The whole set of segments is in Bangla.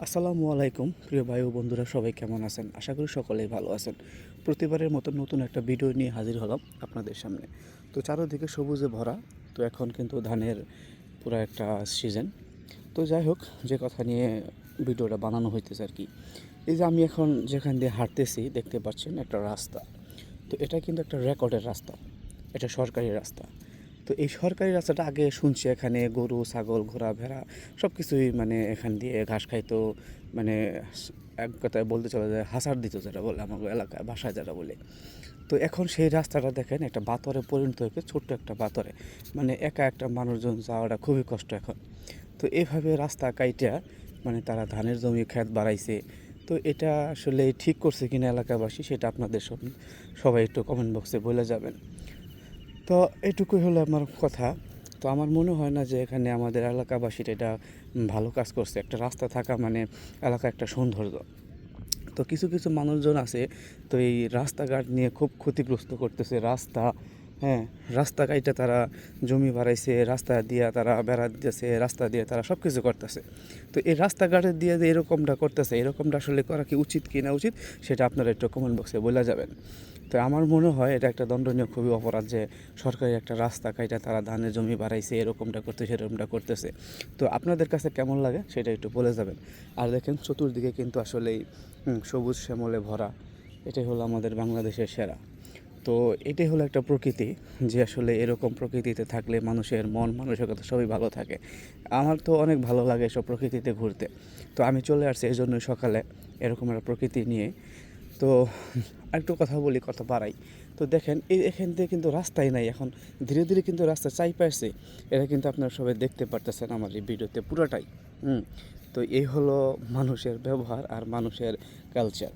আসসালামু আলাইকুম প্রিয় ভাই ও বন্ধুরা, সবাই কেমন আছেন? আশা করি সকলেই ভালো আছেন। প্রতিবারের মতো নতুন একটা ভিডিও নিয়ে হাজির হলাম আপনাদের সামনে। তো চারদিকে সবুজে ভরা। তো এখন কিন্তু ধানের পুরো একটা সিজন। তো যাই হোক, যে কথা নিয়ে ভিডিওটা বানানো হইতেছে আর কি, এই যে আমি এখন যেখান দিয়ে হাঁটতেছি দেখতে পাচ্ছেন একটা রাস্তা। তো এটা কিন্তু একটা রেকর্ডের রাস্তা, এটা সরকারি রাস্তা। তো এই সরকারি রাস্তাটা আগে শুনছি এখানে গরু ছাগল ঘোড়া ভেড়া সব কিছুই মানে এখান দিয়ে ঘাস খাইতো, মানে এক কথায় বলতে চলে যায় হাসার দিত যেটা বলে আমাদের এলাকায় ভাষায় যেটা বলে। তো এখন সেই রাস্তাটা দেখেন একটা বাতরে পরিণত হয়েছে, ছোট্ট একটা বাতরে, মানে একা একটা মানুষজন যাওয়াটা খুবই কষ্ট এখন। তো এভাবে রাস্তা কাইটা মানে তারা ধানের জমি ক্ষেত বাড়াইছে। তো এটা আসলে ঠিক করছে কিনা এলাকাবাসী, সেটা আপনাদের সবাই একটু কমেন্ট বক্সে বলে যাবেন। তো এটুকুই হলো আমার কথা। তো আমার মনে হয় না যে এখানে আমাদের এলাকাবাসীর এটা ভালো কাজ করছে। একটা রাস্তা থাকা মানে এলাকা একটা সৌন্দর্য। তো কিছু কিছু মানুষজন আছে, তো এই রাস্তাঘাট নিয়ে খুব ক্ষতিগ্রস্ত করতেছে রাস্তা। হ্যাঁ, রাস্তা কাইটা তারা জমি বাড়াইছে, রাস্তা দিয়ে তারা বেড়া দিতেছে, রাস্তা দিয়ে তারা সব কিছু করতেছে। তো এই রাস্তাঘাটের দিয়ে যে এরকমটা করতেছে, এরকমটা আসলে করা কি উচিত কি না উচিত, সেটা আপনারা একটু কমেন্ট বক্সে বলে যাবেন। তো আমার মনে হয় এটা একটা দণ্ডনীয় খুবই অপরাধ যে সরকারি একটা রাস্তা কাইটা তারা ধানের জমি বাড়াইছে, এরকমটা করতেছে এরকমটা করতেছে। তো আপনাদের কাছে কেমন লাগে সেটা একটু বলে যাবেন। আর দেখেন চতুর্দিকে কিন্তু আসলেই সবুজ শ্যামলে ভরা। এটাই হলো আমাদের বাংলাদেশের সেরা। তো এটাই হলো একটা প্রকৃতি, যে আসলে এরকম প্রকৃতিতে থাকলে মানুষের মন মানসিকতা সবই ভালো থাকে। আমার তো অনেক ভালো লাগে এসব প্রকৃতিতে ঘুরতে। তো আমি চলে আসছি এই জন্যই সকালে এরকম একটা প্রকৃতি নিয়ে। তো আরেকটু কথা বলি, কথা বাড়াই। তো দেখেন এই এখান থেকে কিন্তু রাস্তাই নাই এখন, ধীরে ধীরে কিন্তু রাস্তা চাই পাইছে। এটা কিন্তু আপনারা সবাই দেখতে পারতেছেন আমার এই ভিডিওতে পুরোটাই। হুম। তো এই হলো মানুষের ব্যবহার আর মানুষের কালচার।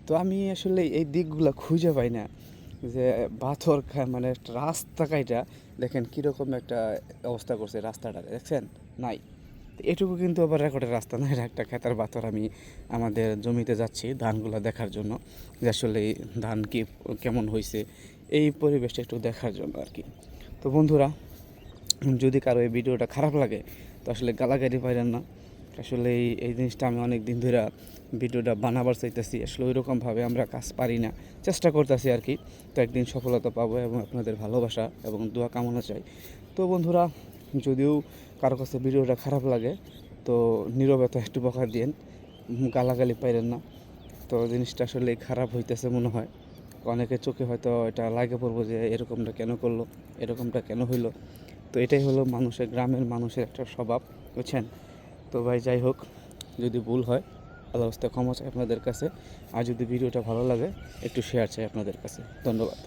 তো আমি আসলে এই দিকগুলো খুঁজে পাই না, যে পাথর মানে একটা রাস্তা কাইটা দেখেন কীরকম একটা অবস্থা করছে রাস্তাটা, দেখছেন? নাই। তো এটুকু কিন্তু আবার রেকর্ডের রাস্তা না, এটা একটা খেতার পাথর। আমি আমাদের জমিতে যাচ্ছি ধানগুলো দেখার জন্য, যে আসলে এই ধান কি কেমন হয়েছে, এই পরিবেশটা একটু দেখার জন্য আর কি। তো বন্ধুরা, যদি কারো এই ভিডিওটা খারাপ লাগে তো আসলে গালাগালি পাইলেন না। আসলে এই জিনিসটা আমি অনেক দিন ধরে ভিডিওটা বানাবার চাইতেছি, আসলে ওইরকমভাবে আমরা কাজ পারি না, চেষ্টা করতেছি আর কি। তো একদিন সফলতা পাবো এবং আপনাদের ভালোবাসা এবং দোয়া কামনা চাই। তো বন্ধুরা, যদিও কারো কাছে ভিডিওটা খারাপ লাগে তো নীরবতা একটু বকা দিয়েন, গালাগালি পাইলেন না। তো জিনিসটা আসলে খারাপ হইতেছে মনে হয়, অনেকের চোখে হয়তো এটা লাগে পড়বো যে এরকমটা কেন করলো, এরকমটা কেন হইলো। তো এটাই হলো মানুষের, গ্রামের মানুষের একটা স্বভাব, বুঝছেন? তো ভাই যাই হোক, যদি ভুল হয় আল্লাহর রাস্তায় ক্ষমা চাই আপনাদের কাছে। আর যদি ভিডিওটা ভালো লাগে একটু শেয়ার চাই আপনাদের কাছে। ধন্যবাদ।